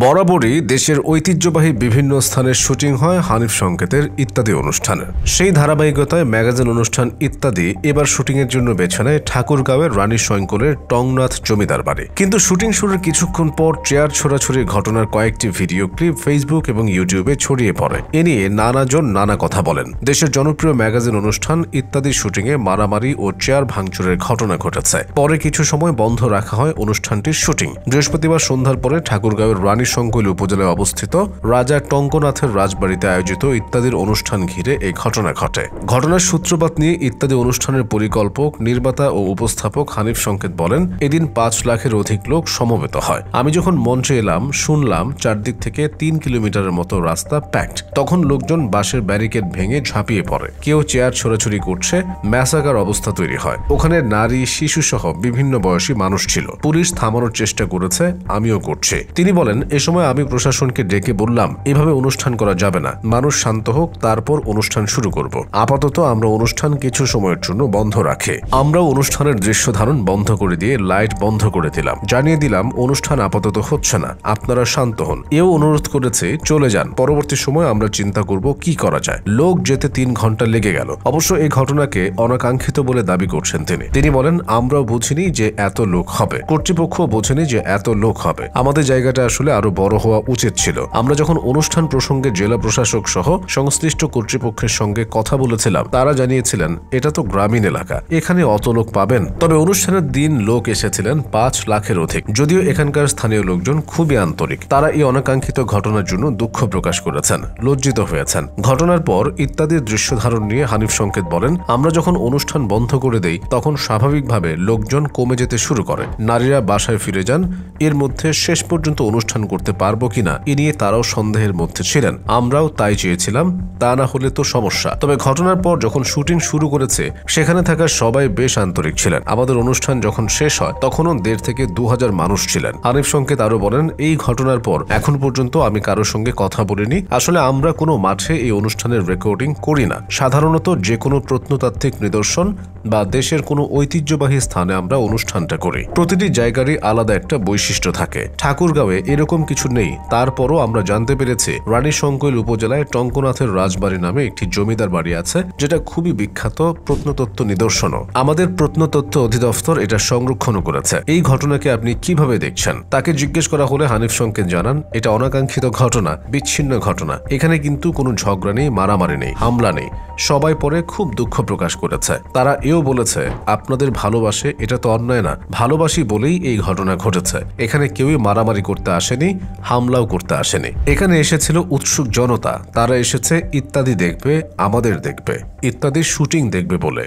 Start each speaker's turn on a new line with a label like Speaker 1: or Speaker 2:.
Speaker 1: বরাবরই দেশের ঐতিহ্যবাহী বিভিন্ন স্থানের শুটিং হয় হানিফ সংকেতের ইত্যাদি অনুষ্ঠানের। সেই ধারাবাহিকতায় ম্যাগাজিন অনুষ্ঠান ইত্যাদি এবার শুটিংয়ের জন্য বেছে নেয় ঠাকুরগাঁওয়ের রানী শঙ্করের টংনাথ জমিদার বাড়ি। কিন্তু শুটিং শুরুর কিছুক্ষণ পর চেয়ার ছোড়াছুড়ির ঘটনার কয়েকটি ভিডিও ক্লিপ ফেসবুক এবং ইউটিউবে ছড়িয়ে পড়ে। এ নিয়ে নানাজন নানা কথা বলেন। দেশের জনপ্রিয় ম্যাগাজিন অনুষ্ঠান ইত্যাদির শুটিংয়ে মারামারি ও চেয়ার ভাঙচুরের ঘটনা ঘটেছে। পরে কিছু সময় বন্ধ রাখা হয় অনুষ্ঠানটির শুটিং। বৃহস্পতিবার সন্ধ্যার পরে ঠাকুরগাঁওয়ের রানী শঙ্কৈল উপজেলায় অবস্থিত রাজা টঙ্কনাথের রাজবাড়িতে আয়োজিত ইত্যাদির অনুষ্ঠান ঘিরে এই ঘটনা ঘটে। ঘটনার সূত্রপাত নিয়ে ইত্যাদি অনুষ্ঠানের পরিকল্পক, নির্মাতা ও উপস্থাপক হানিফ সংকেত বলেন, এদিন ৫ লাখের অধিক লোক সমবেত হয়। আমি যখন মঞ্চে এলাম শুনলাম চারদিক থেকে ৩ কিলোমিটারের মতো রাস্তা প্যাকড। তখন লোকজন বাঁশের ব্যারিকেড ভেঙে ঝাঁপিয়ে পড়ে, কেউ চেয়ার ছোড়াছুড়ি করছে, ম্যাসাকার অবস্থা তৈরি হয়। ওখানে নারী, শিশু সহ বিভিন্ন বয়সী মানুষ ছিল। পুলিশ থামানোর চেষ্টা করেছে, আমিও করছি। তিনি বলেন, এ সময় আমি প্রশাসনকে ডেকে বললাম, এভাবে অনুষ্ঠান করা যাবে না, মানুষ শান্ত হোক, তারপর অনুষ্ঠান শুরু করব। আপাতত আমরা অনুষ্ঠান কিছু সময়ের জন্য বন্ধ রাখি। আমরাও অনুষ্ঠানের দৃশ্য ধারণ বন্ধ করে দিয়ে লাইট বন্ধ করে দিলাম, জানিয়ে দিলাম অনুষ্ঠান আপাতত হচ্ছে না, আপনারা শান্ত হন। এও অনুরোধ করেছে চলে যান, পরবর্তী সময় আমরা চিন্তা করব কি করা যায়। লোক যেতে ৩ ঘন্টা লেগে গেল। অবশ্য এই ঘটনাকে অনাকাঙ্ক্ষিত বলে দাবি করছেন তিনি বলেন, আমরাও বুঝিনি যে এত লোক হবে, কর্তৃপক্ষ বোঝেনি যে এত লোক হবে। আমাদের জায়গাটা আসলে আরো বড় হওয়া উচিত ছিল। আমরা যখন অনুষ্ঠান প্রসঙ্গে জেলা প্রশাসক সহ সংশ্লিষ্ট কর্তৃপক্ষের সঙ্গে কথা বলেছিলাম, তারা জানিয়েছিলেন এটা তো গ্রামীণ এলাকা, এখানে অত লোক পাবেন। তবে অনুষ্ঠানের দিন লোক এসেছিলেন ৫ লাখের অধিক। যদিও এখানকার স্থানীয় লোকজন খুবই আন্তরিক। তারা এই অনাকাঙ্ক্ষিত ঘটনার জন্য দুঃখ প্রকাশ করেছেন, লজ্জিত হয়েছেন। ঘটনার পর ইত্যাদির দৃশ্য ধারণ নিয়ে হানিফ সংকেত বলেন, আমরা যখন অনুষ্ঠান বন্ধ করে দেই তখন স্বাভাবিকভাবে লোকজন কমে যেতে শুরু করে, নারীরা বাসায় ফিরে যান। এর মধ্যে শেষ পর্যন্ত অনুষ্ঠান করতে পারবো কিনা এ নিয়ে তারাও সন্দেহের মধ্যে ছিলেন। আমরাও তাই চেয়েছিলাম, তা না হলে তো সমস্যা। তবে ঘটনার পর যখন শুটিং শুরু করেছে সেখানে থাকা সবাই বেশ আন্তরিক ছিলেন। আমাদের অনুষ্ঠান যখন শেষ হয় তখনও ১,৫০০ থেকে ২,০০০ মানুষ ছিলেন। হানিফ সংকেত আরো বলেন, এই ঘটনার পর এখন পর্যন্ত আমি কারোর সঙ্গে কথা বলিনি। আসলে আমরা কোনো মাঠে এই অনুষ্ঠানের রেকর্ডিং করি না। সাধারণত যে কোনো প্রত্নতাত্ত্বিক নিদর্শন বা দেশের কোনো ঐতিহ্যবাহী স্থানে আমরা অনুষ্ঠানটা করি। প্রতিটি জায়গারই আলাদা একটা বৈশিষ্ট্য থাকে। ঠাকুরগাঁওয়ে এরকম কিছু নেই। তারপরও আমরা জানতে পেরেছি রানী শঙ্কৈল উপজেলায় টঙ্কনাথের রাজবাড়ি নামে একটি জমিদার বাড়ি আছে, যেটা খুবই বিখ্যাত প্রত্নতত্ত্ব নিদর্শনও। আমাদের প্রত্নতত্ত্ব অধিদপ্তর এটা সংরক্ষণও করেছে। এই ঘটনাকে আপনি কিভাবে দেখছেন? তাকে জিজ্ঞেস করা হলে হানিফ সংকেত জানান, এটা অনাকাঙ্ক্ষিত ঘটনা, বিচ্ছিন্ন ঘটনা। এখানে কিন্তু কোনো ঝগড়া নেই, মারামারি নেই, হামলা নেই। সবাই পরে খুব দুঃখ প্রকাশ করেছে। তারা এও বলেছে, আপনাদের ভালোবাসে, এটা তো অন্যায় না, ভালোবাসি বলেই এই ঘটনা ঘটেছে। এখানে কেউই মারামারি করতে আসেনি, হামলাও করতে আসেনি। এখানে এসেছিল উৎসুক জনতা, তারা এসেছে ইত্যাদি দেখবে, আমাদের দেখবে, ইত্যাদির শুটিং দেখবে বলে।